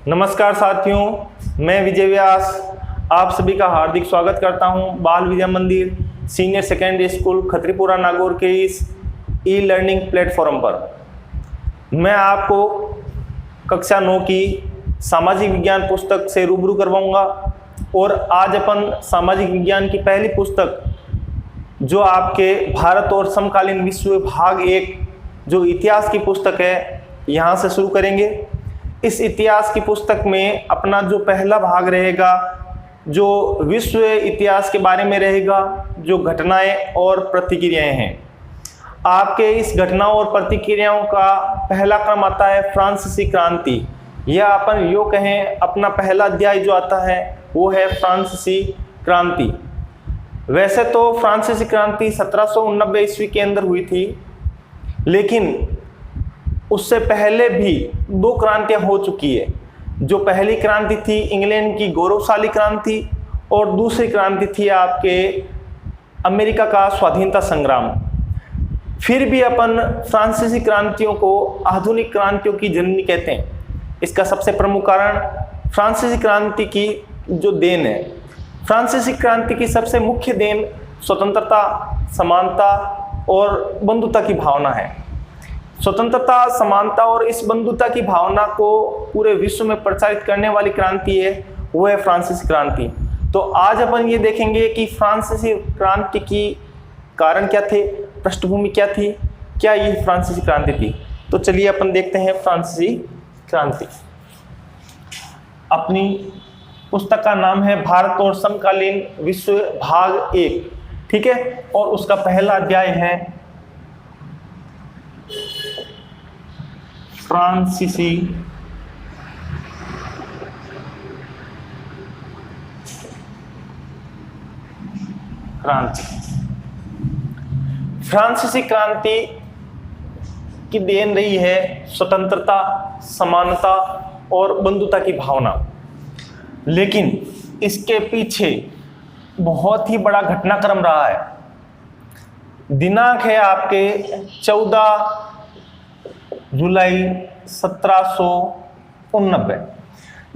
नमस्कार साथियों, मैं विजय व्यास आप सभी का हार्दिक स्वागत करता हूं बाल विद्या मंदिर सीनियर सेकेंडरी स्कूल खत्रीपुरा नागौर के इस ई लर्निंग प्लेटफॉर्म पर। मैं आपको कक्षा 9 की सामाजिक विज्ञान पुस्तक से रूबरू करवाऊंगा और आज अपन सामाजिक विज्ञान की पहली पुस्तक जो आपके भारत और समकालीन विश्व भाग 1 जो इतिहास की पुस्तक है यहाँ से शुरू करेंगे। इस इतिहास की पुस्तक में अपना जो पहला भाग रहेगा जो विश्व इतिहास के बारे में रहेगा, जो घटनाएं और प्रतिक्रियाएं हैं। आपके इस घटनाओं और प्रतिक्रियाओं का पहला क्रम आता है फ्रांसीसी क्रांति, या अपन यो कहें अपना पहला अध्याय जो आता है वो है फ्रांसीसी क्रांति। वैसे तो फ्रांसीसी क्रांति 1789 ईस्वी के अंदर हुई थी, लेकिन उससे पहले भी 2 क्रांतियां हो चुकी है। जो पहली क्रांति थी इंग्लैंड की गौरवशाली क्रांति और दूसरी क्रांति थी आपके अमेरिका का स्वाधीनता संग्राम। फिर भी अपन फ्रांसीसी क्रांतियों को आधुनिक क्रांतियों की जननी कहते हैं। इसका सबसे प्रमुख कारण फ्रांसीसी क्रांति की जो देन है। फ्रांसीसी क्रांति की सबसे मुख्य देन स्वतंत्रता, समानता और बंधुता की भावना है। स्वतंत्रता, समानता और इस बंधुता की भावना को पूरे विश्व में प्रचारित करने वाली क्रांति है वो है फ्रांसीसी क्रांति। तो आज अपन ये देखेंगे कि फ्रांसीसी क्रांति की कारण क्या थे, पृष्ठभूमि क्या थी, क्या ये फ्रांसीसी क्रांति थी। तो चलिए अपन देखते हैं फ्रांसीसी क्रांति। अपनी पुस्तक का नाम है भारत और समकालीन विश्व भाग 1, ठीक है, और उसका पहला अध्याय है फ्रांसीसी क्रांति। फ्रांसीसी क्रांति की देन रही है स्वतंत्रता, समानता और बंधुता की भावना, लेकिन इसके पीछे बहुत ही बड़ा घटनाक्रम रहा है। दिनांक है आपके 14 जुलाई 1789।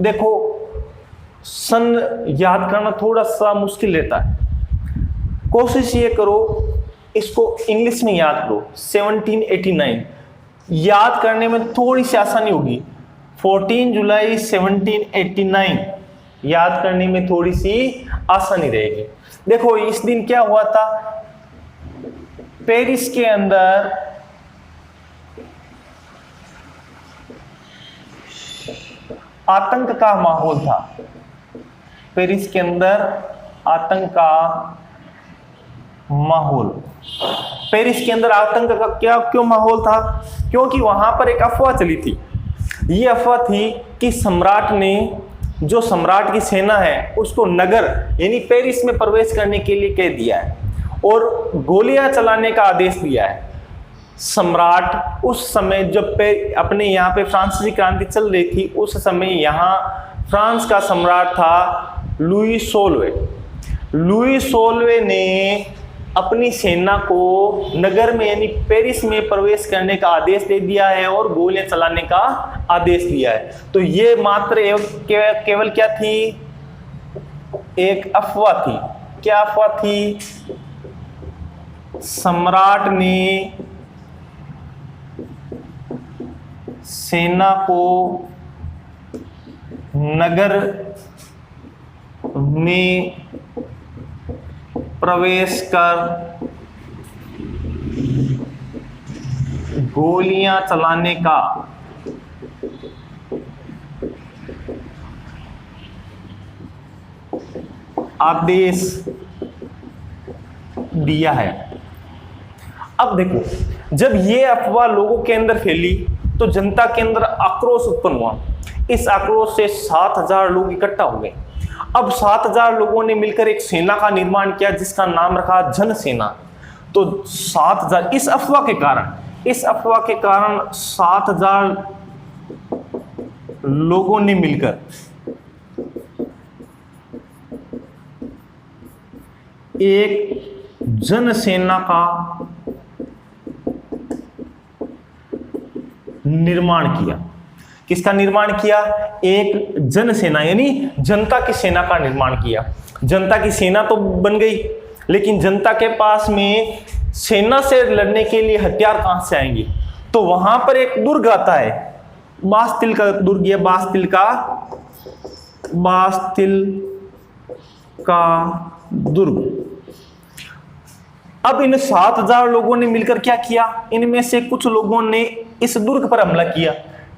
देखो, सन याद करना थोड़ा सा मुश्किल रहता है। कोशिश ये करो इसको इंग्लिश में याद करो। 1789 याद करने में थोड़ी सी आसानी होगी। 14 जुलाई 1789 याद करने में थोड़ी सी आसानी रहेगी। देखो, इस दिन क्या हुआ था, पेरिस के अंदर आतंक का माहौल था। पेरिस के अंदर आतंक का माहौल। पेरिस के अंदर आतंक का क्यों माहौल था? क्योंकि वहां पर एक अफवाह चली थी। ये अफवाह थी कि सम्राट ने, जो सम्राट की सेना है, उसको नगर यानी पेरिस में प्रवेश करने के लिए कह दिया है और गोलियां चलाने का आदेश दिया है। सम्राट उस समय जब अपने यहाँ पे फ्रांसीसी क्रांति चल रही थी, उस समय यहाँ फ्रांस का सम्राट था लुई 16वें। लुई 16वें ने अपनी सेना को नगर में यानी पेरिस में प्रवेश करने का आदेश दे दिया है और गोलियां चलाने का आदेश दिया है। तो ये मात्र केवल क्या थी, एक अफवाह थी। क्या अफवाह थी? सम्राट ने सेना को नगर में प्रवेश कर गोलियां चलाने का आदेश दिया है। अब देखो, जब ये अफवाह लोगों के अंदर फैली तो जनता के अंदर आक्रोश उत्पन्न हुआ। इस आक्रोश से 7000 लोग इकट्ठा हो गए। अब 7000 लोगों ने मिलकर एक सेना का निर्माण किया जिसका नाम रखा जन सेना। तो 7000 इस अफवाह के कारण 7000 लोगों ने मिलकर एक जन सेना का निर्माण किया। किसका निर्माण किया? एक जनसेना यानी जनता की सेना का निर्माण किया। जनता की सेना तो बन गई, लेकिन जनता के पास में सेना से लड़ने के लिए हथियार कहां से आएंगे? तो वहां पर एक दुर्ग आता है, बास्तिल का दुर्ग, या बास्तिल का दुर्ग। अब इन 7000 लोगों ने मिलकर क्या किया? इनमें से कुछ लोगों ने इस दुर्ग पर हमला किया,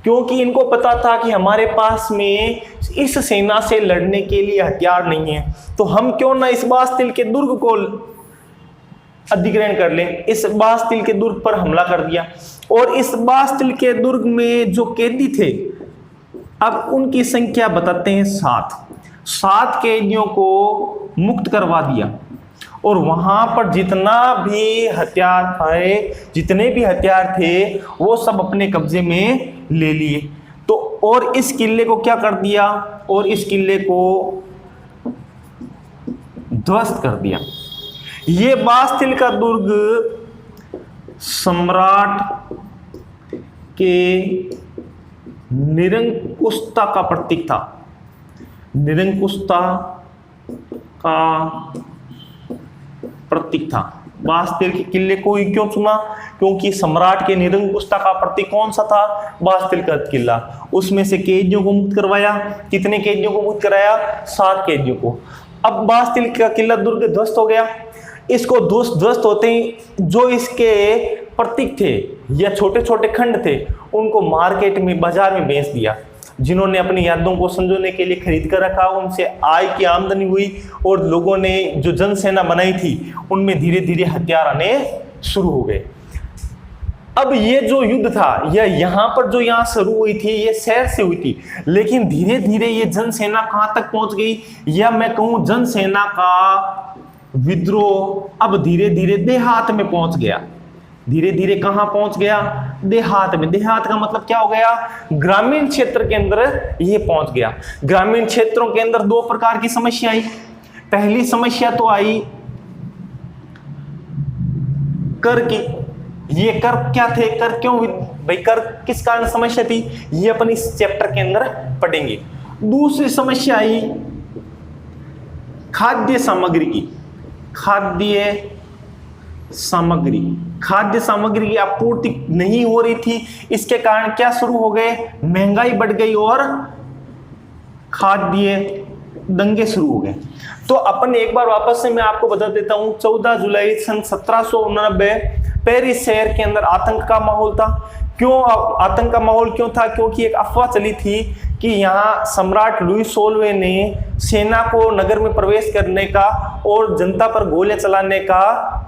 क्योंकि इनको पता था कि हमारे पास में इस सेना से लड़ने के लिए हथियार नहीं है, तो हम क्यों ना इस बास्तिल के दुर्ग को अधिग्रहण कर लें। इस बास्तिल के दुर्ग पर हमला कर दिया, और इस बास्तिल के दुर्ग में जो कैदी थे, अब उनकी संख्या बताते हैं 7 कैदियों को मुक्त करवा दिया, और वहां पर जितने भी हथियार थे वो सब अपने कब्जे में ले लिए। तो और इस किले को क्या कर दिया? और इस किले को ध्वस्त कर दिया। ये बास्तिल का दुर्ग सम्राट के निरंकुशता का प्रतीक था। निरंकुशता का प्रतीक था। बास्तिल के किले को ही क्यों चुना? क्योंकि सम्राट के निरंकुशता का प्रतीक कौन सा था? बास्तिल का किला। उसमें से कैदियों को मुक्त करवाया। कितने कैदियों को मुक्त कराया? 7 कैदियों को। अब बास्तिल का किला दुर्ग ध्वस्त हो गया। इसको ध्वस्त होते ही जो इसके प्रतीक थे या छोटे छोटे खंड थे, उनको मार्केट में, बाजार में बेच दिया। जिन्होंने अपनी यादों को संजोने के लिए खरीद कर रखा, उनसे आय की आमदनी हुई, और लोगों ने जो जनसेना बनाई थी उनमें धीरे धीरे हथियार आने शुरू हो गए। अब ये जो युद्ध था, या यहाँ पर जो यहाँ शुरू हुई थी, ये शहर से हुई थी, लेकिन धीरे धीरे ये जनसेना कहां तक पहुंच गई, या मैं कहूं जनसेना का विद्रोह अब धीरे धीरे देहात में पहुंच गया। धीरे धीरे कहां पहुंच गया? देहात में। देहात का मतलब क्या हो गया? ग्रामीण क्षेत्र के अंदर ये पहुंच गया। ग्रामीण क्षेत्रों के अंदर 2 प्रकार की समस्या आई। पहली समस्या तो आई कर की। ये कर क्या थे? कर क्यों भाई, कर किस कारण समस्या थी, ये अपन इस चैप्टर के अंदर पढ़ेंगे। दूसरी समस्या आई खाद्य सामग्री की। खाद्य सामग्री की आपूर्ति नहीं हो रही थी। इसके कारण क्या शुरू हो गए? महंगाई बढ़ गई और खाद्य दंगे शुरू हो गए। तो अपन एक बार वापस से मैं आपको बता देता हूं, 14 जुलाई सन 1789 पेरिस शहर के अंदर आतंक का माहौल था। क्यों आतंक का माहौल क्यों था? क्योंकि एक अफवाह चली थी कि यहाँ सम्राट लुई 16वें ने सेना को नगर में प्रवेश करने का और जनता पर गोलियां चलाने का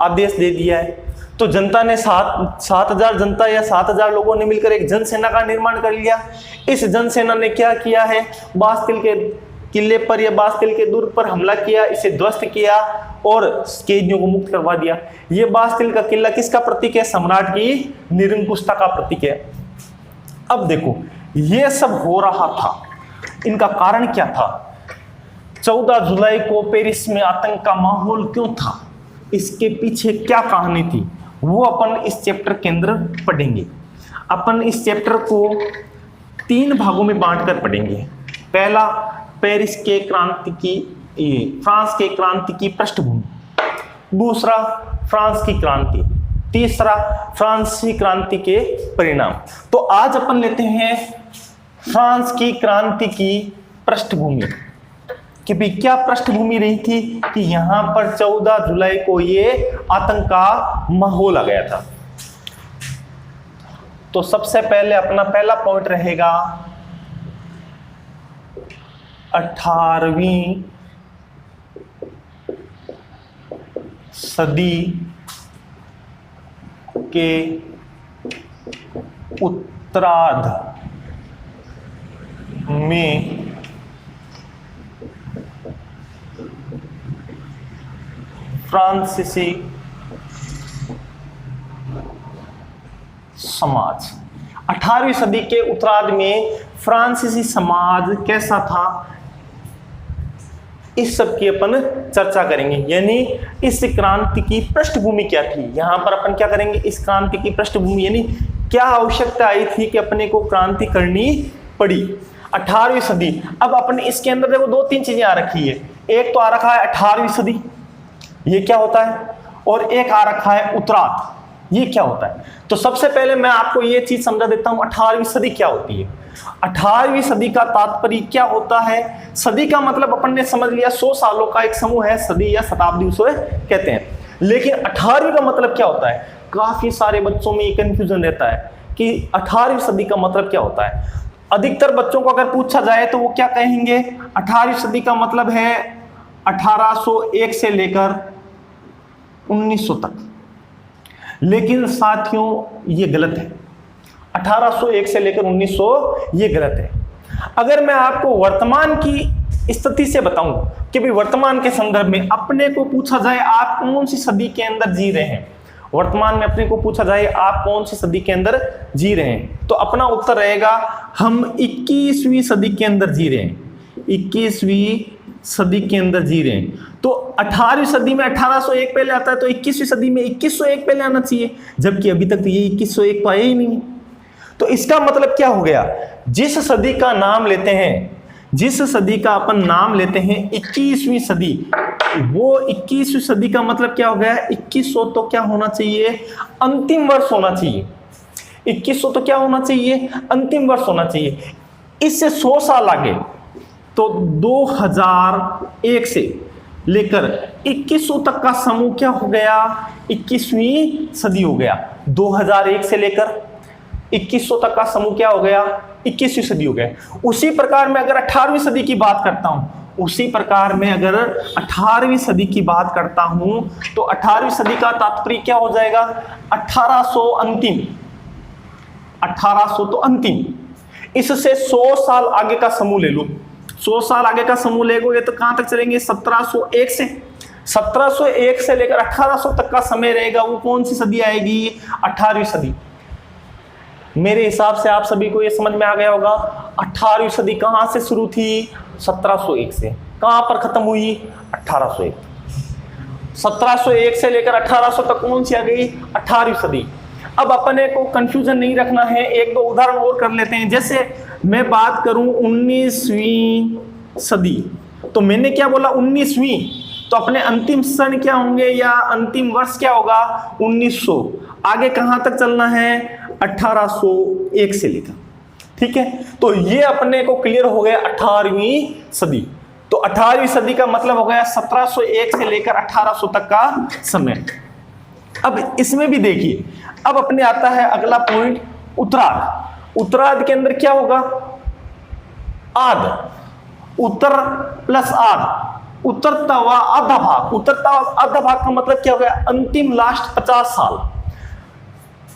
आदेश दे दिया है। तो जनता ने 7,000 जनता या 7,000 लोगों ने मिलकर एक जनसेना का निर्माण कर लिया। इस जनसेना ने क्या किया है? बास्तिल के किले पर या बास्तिल के दुर्ग पर हमला किया, इसे ध्वस्त किया और कैदियों को मुक्त करवा दिया। ये बास्तिल का किला किसका प्रतीक है? सम्राट की निरंकुशता का प्रतीक है। अब देखो, ये सब हो रहा था, इनका कारण क्या था? 14 जुलाई को पेरिस में आतंक का माहौल क्यों था? इसके पीछे क्या कहानी थी? वो अपन इस चैप्टर के अंदर पढ़ेंगे। अपन इस चैप्टर को 3 भागों में बांटकर पढ़ेंगे। पहला, पेरिस के क्रांति की, फ्रांस के क्रांति की पृष्ठभूमि। दूसरा, फ्रांस की क्रांति। तीसरा, फ्रांसीसी क्रांति के परिणाम। तो आज अपन लेते हैं फ्रांस की क्रांति की पृष्ठभूमि, कि भी क्या पृष्ठभूमि रही थी कि यहां पर 14 जुलाई को ये आतंक का माहौल आ गया था। तो सबसे पहले अपना पहला पॉइंट रहेगा 18वीं सदी के उत्तरार्ध में फ्रांसीसी समाज। 18वीं सदी के उत्तरार्ध में फ्रांसीसी समाज कैसा था, इस सब की अपन चर्चा करेंगे। यानी इस क्रांति की पृष्ठभूमि क्या थी, यहां पर अपन क्या करेंगे, इस क्रांति की पृष्ठभूमि यानी क्या आवश्यकता आई थी कि अपने को क्रांति करनी पड़ी। 18वीं सदी। अब अपने इसके अंदर देखो दो तीन चीजें आ रखी है, एक तो आ रखा है 18वीं सदी, ये क्या होता है, और एक आ रखा है उत्तरार्ध, ये क्या होता है। तो सबसे पहले मैं आपको ये चीज समझा देता हूं 18वीं सदी क्या होती है। 18वीं सदी का तात्पर्य क्या होता है। सदी का मतलब अपन ने समझ लिया 100 सालों का एक समूह है, सदी या शताब्दी उसे कहते हैं। लेकिन 18वीं का मतलब क्या होता है, काफी सारे बच्चों में ये कंफ्यूजन रहता है कि 18वीं सदी का मतलब क्या होता है। अधिकतर बच्चों को अगर पूछा जाए तो वो क्या कहेंगे, 18वीं सदी का मतलब है 1801 से लेकर 1900 तक। लेकिन साथियों ये गलत है, 1801 से लेकर 1900 ये गलत है। अगर मैं आपको वर्तमान की स्थिति से बताऊं कि भाई वर्तमान के संदर्भ में अपने को पूछा जाए आप कौन सी सदी के अंदर जी रहे हैं, वर्तमान में अपने को पूछा जाए आप कौन सी सदी के अंदर जी रहे हैं, तो अपना उत्तर रहेगा हम 21वीं सदी के अंदर जी रहे हैं, 21वीं सदी के अंदर जी रहे हैं। तो 18वीं सदी में 1801 पहले आता है, तो 21वीं सदी में 2101 पहले आना चाहिए, जबकि अभी तक तो ये 2101 पाया ही नहीं। तो इसका मतलब क्या हो गया, जिस सदी का नाम लेते हैं, जिस सदी का अपन नाम लेते हैं 21वीं सदी, वो 21वीं सदी का मतलब क्या हो गया, 2100 तो क्या होना चाहिए, अंतिम वर्ष होना चाहिए। 2100 तो क्या होना चाहिए, अंतिम वर्ष होना चाहिए। इससे 100 साल आगे तो 2001 से लेकर 2100 तक का समूह क्या हो गया, 21वीं सदी हो गया। 2001 से लेकर 2100 तक का समूह क्या हो गया, 21वीं सदी हो गया। उसी प्रकार में अगर 18वीं सदी की बात करता हूं, उसी प्रकार में अगर 18वीं सदी की बात करता हूं तो 18वीं सदी का तात्पर्य क्या हो जाएगा, 1800 अंतिम, 1800 तो अंतिम। इससे 100 साल आगे का समूह ले लो, 100 साल आगे का समूह ले लो, ये तो कहां तक चलेंगे, 1701 से 1701 से लेकर 1800 तक का समय रहेगा। वो कौन सी सदी आएगी, 18वीं सदी। मेरे हिसाब से आप सभी को यह समझ में आ गया होगा 18वीं सदी कहां से शुरू थी, 1701 से। कहां पर खत्म हुई, 1801। 1701 से लेकर 1800 तक कौन सी आ गई, 18वीं सदी। अब अपने को कंफ्यूजन नहीं रखना है, एक दो उदाहरण और कर लेते हैं। जैसे मैं बात करूं 19वीं सदी, तो मैंने क्या बोला 19वीं, तो अपने अंतिम सन क्या होंगे या अंतिम वर्ष क्या होगा, 1900। आगे कहां तक चलना है, 1801 से लेकर, ठीक है। तो ये अपने को क्लियर हो गया 18वीं सदी। तो 18वीं सदी का मतलब हो गया 1701 से लेकर 1800 तक का समय। अब इसमें भी देखिए, अब अपने आता है अगला पॉइंट उत्तरार्ध। उत्तरार्ध के अंदर क्या होगा, आध, उत्तर प्लस आध, उत्तरता व आधा भाग। उत्तरता आधा भाग का मतलब क्या हो गया, अंतिम लास्ट 50 साल।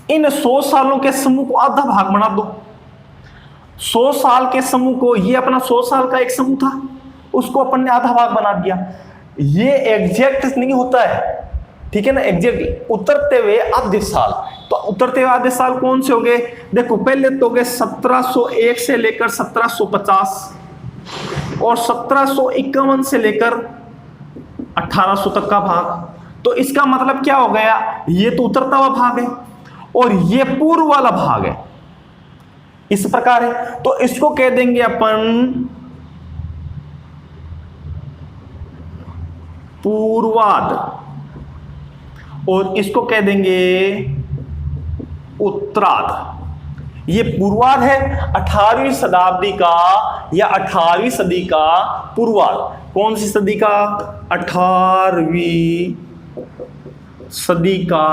इन 100 सालों के समूह को आधा भाग बना दो। 100 साल के समूह को, ये अपना 100 साल का एक समूह था, उसको अपन ने आधा भाग बना दिया। ये एग्जैक्ट नहीं होता है, ठीक है ना, एग्जैक्ट उतरते हुए आधे साल। तो उतरते हुए आधे साल कौन से हो गए, देखो पहले तो हो गए 1701 से लेकर 1750 और 1751 से लेकर 1800 तक का भाग। तो इसका मतलब क्या हो गया, ये तो उतरता हुआ भाग है और ये पूर्व वाला भाग है, इस प्रकार है। तो इसको कह देंगे अपन पूर्वार्ध और इसको कह देंगे उत्तरार्ध। ये पूर्वार्ध है 18वीं शताब्दी का या 18वीं सदी का पूर्वार्ध। कौन सी सदी का, 18वीं सदी का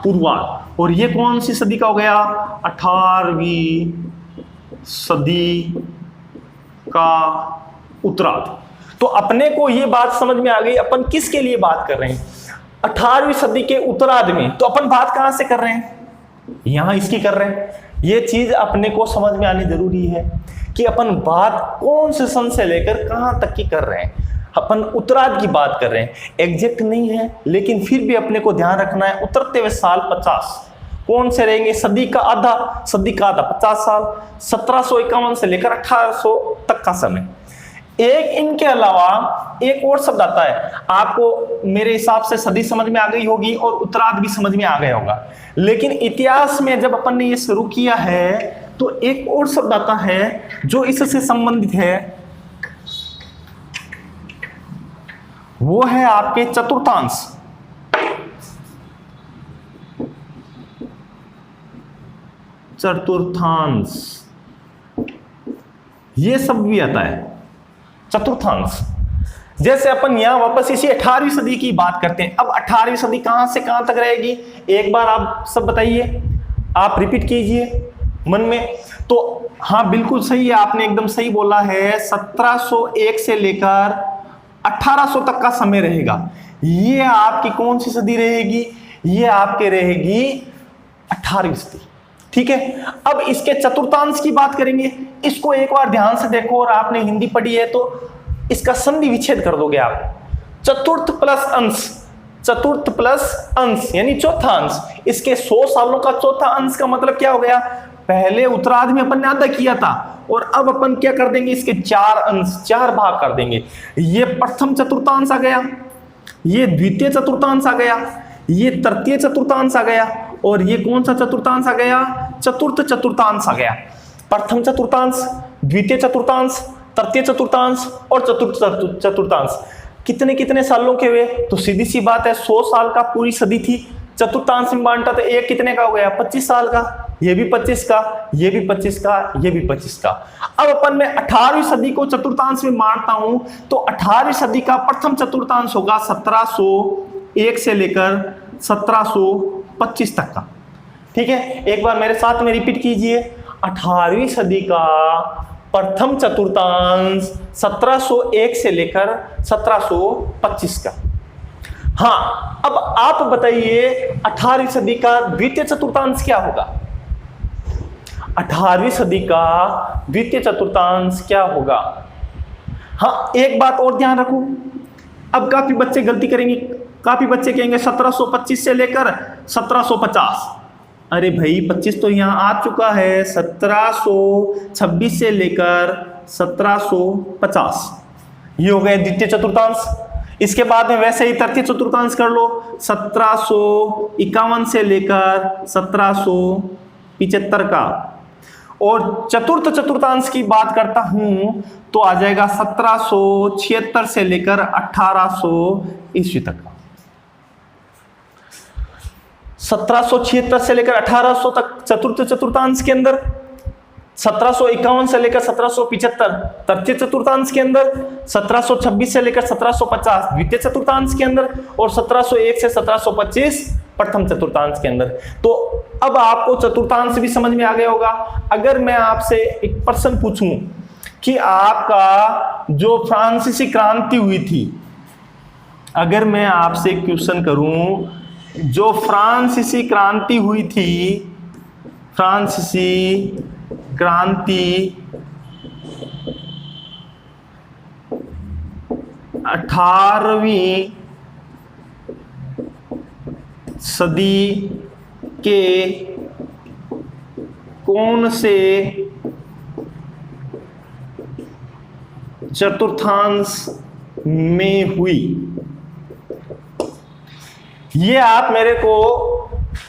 पूर्वार्ध। और ये कौन सी सदी का हो गया, 18वीं सदी का उत्तरार्ध। तो अपने को ये बात समझ में आ गई, अपन किसके लिए बात कर रहे हैं, 18वीं सदी के उत्तरार्ध में। तो अपन बात कहां से कर रहे हैं, यहां इसकी कर रहे हैं। ये चीज अपने को समझ में आनी जरूरी है कि अपन बात कौन से सन से लेकर कहां तक की कर रहे हैं। अपन उत्तरार्ध की बात कर रहे हैं, एग्जैक्ट नहीं है, लेकिन फिर भी अपने को ध्यान रखना है। उतरते हुए साल 50 कौन से रहेंगे, सदी का आधा, सदी का आधा 50 साल, 1751 से लेकर 1800 तक का समय। एक इनके अलावा एक और शब्द आता है, आपको मेरे हिसाब से सदी समझ में आ गई होगी और उत्तरार्ध भी समझ में आ गया होगा। लेकिन इतिहास में जब अपन ने ये शुरू किया है तो एक और शब्द आता है जो इससे संबंधित है, वो है आपके चतुर्थांश। चतुर्थांश, ये सब भी आता है चतुर्थांश। जैसे अपन यहां वापस इसी 18वीं सदी की बात करते हैं। अब 18वीं सदी कहां से कहां तक रहेगी, एक बार आप सब बताइए, आप रिपीट कीजिए मन में। तो हाँ बिल्कुल सही है, आपने एकदम सही बोला है। 1701 से लेकर 1800 तक का समय रहेगा। ये आपकी कौन सी सदी रहेगी, ये आपके रहेगी 18वीं सदी। ठीक है, अब इसके चतुर्थांश की बात करेंगे। इसको एक बार ध्यान से देखो, और आपने हिंदी पढ़ी है तो इसका संधि विच्छेद कर दोगे आप। चतुर्थ प्लस अंश, चतुर्थ प्लस अंश यानी चौथा अंश। इसके 100 सालों का चौथा अंश का मतलब क्या हो गया, पहले उत्तरार्ध में अपन ने आधा किया था, और अब अपन क्या कर देंगे, इसके 4 अंश, 4 भाग कर देंगे। ये प्रथम चतुर्थांश आ गया, ये द्वितीय चतुर्थांश आ गया, ये तृतीय चतुर्थांश आ गया, और ये कौन सा चतुर्थांश आ गया, चतुर्थ चतुर्थांश आ गया। प्रथम चतुर्थांश, द्वितीय चतुर्थांश, तृतीय चतुर्थांश और चतुर्थ चतुर्थांश कितने कितने सालों के हुए, तो सीधी सी बात है 100 साल का पूरी सदी थी। चतुर्थांश में बांटा तो एक कितने का हो गया, 25 साल का, ये भी 25 का, ये भी 25 का, ये भी 25 का। अब अपन मैं 18वीं सदी को चतुर्थांश में बांटता हूं, तो 18वीं सदी का प्रथम चतुर्थांश होगा 1701 से लेकर 1725 तक का। ठीक है, एक बार मेरे साथ में रिपीट कीजिए, 18वीं सदी का प्रथम चतुर्थांश 1701 से लेकर 1725 का। हाँ, अब आप बताइए 18वीं सदी का द्वितीय चतुर्थांश क्या होगा, 18वीं सदी का द्वितीय चतुर्थांश क्या होगा। हाँ, एक बात और ध्यान रखो, अब काफी बच्चे गलती करेंगे, काफी बच्चे कहेंगे 1725 से लेकर 1750। अरे भाई 25 तो यहाँ आ चुका है, 1726 से लेकर 1750, ये हो गए द्वितीय चतुर्थांश। इसके बाद में वैसे ही तृतीय चतुर्थांश कर लो, 1751 से लेकर 1775 का। और चतुर्थ चतुर्थांश की बात करता हूं तो आ जाएगा 1776 से लेकर 1800 ईस्वी तक का। 1776 से लेकर 1800 तक चतुर्थ चतुर्थांश के अंदर, 1751 से लेकर 1775 तृतीय चतुर्थांश के अंदर, 1726 से लेकर 1750 द्वितीय चतुर्थांश के अंदर, और 1701 से 1725 प्रथम चतुर्थांश के अंदर। तो अब आपको चतुर्थांश भी समझ में आ गया होगा। अगर मैं आपसे एक प्रश्न पूछूं कि आपका जो फ्रांसीसी क्रांति हुई थी, अगर मैं आपसे क्वेश्चन करूं, जो फ्रांसीसी क्रांति हुई थी, फ्रांसीसी क्रांति 18वीं सदी के कौन से चतुर्थांश में हुई, ये आप मेरे को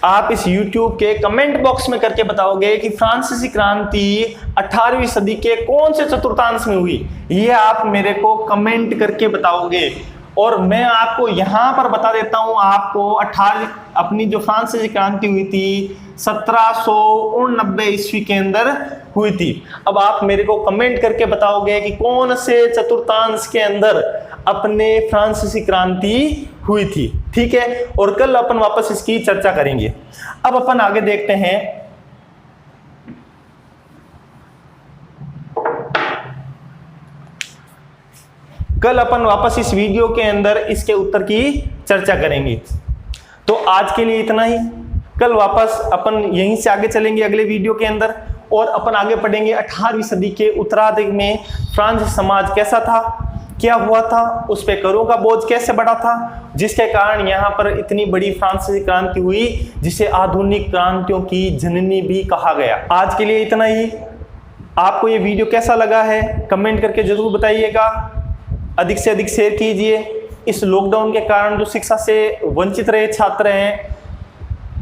आप इस YouTube के कमेंट बॉक्स में करके बताओगे कि फ्रांसीसी क्रांति 18वीं सदी के कौन से चतुर्थांश में हुई। ये आप मेरे को कमेंट करके बताओगे, और मैं आपको यहां पर बता देता हूं, आपको अपनी जो फ्रांसीसी क्रांति हुई थी 1789 ईस्वी के अंदर हुई थी। अब आप मेरे को कमेंट करके बताओगे कि कौन से चतुर्थांश के अंदर अपने फ्रांसीसी क्रांति हुई थी। ठीक है, और कल अपन वापस इसकी चर्चा करेंगे। अब अपन आगे देखते हैं, कल अपन वापस इस वीडियो के अंदर इसके उत्तर की चर्चा करेंगे। तो आज के लिए इतना ही, कल वापस अपन यहीं से आगे चलेंगे अगले वीडियो के अंदर, और अपन आगे पढ़ेंगे 18वीं सदी के उत्तरार्ध में फ्रांसीसी समाज कैसा था, क्या हुआ था, उस पे करों का बोझ कैसे बढ़ा था, जिसके कारण यहाँ पर इतनी बड़ी फ्रांसीसी क्रांति हुई, जिसे आधुनिक क्रांतियों की जननी भी कहा गया। आज के लिए इतना ही। आपको ये वीडियो कैसा लगा है कमेंट करके जरूर बताइएगा, अधिक से अधिक शेयर कीजिए। इस लॉकडाउन के कारण जो शिक्षा से वंचित रहे छात्र हैं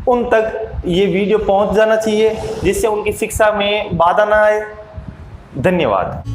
उन तक ये वीडियो पहुंच जाना चाहिए, जिससे उनकी शिक्षा में बाधा ना आए। धन्यवाद।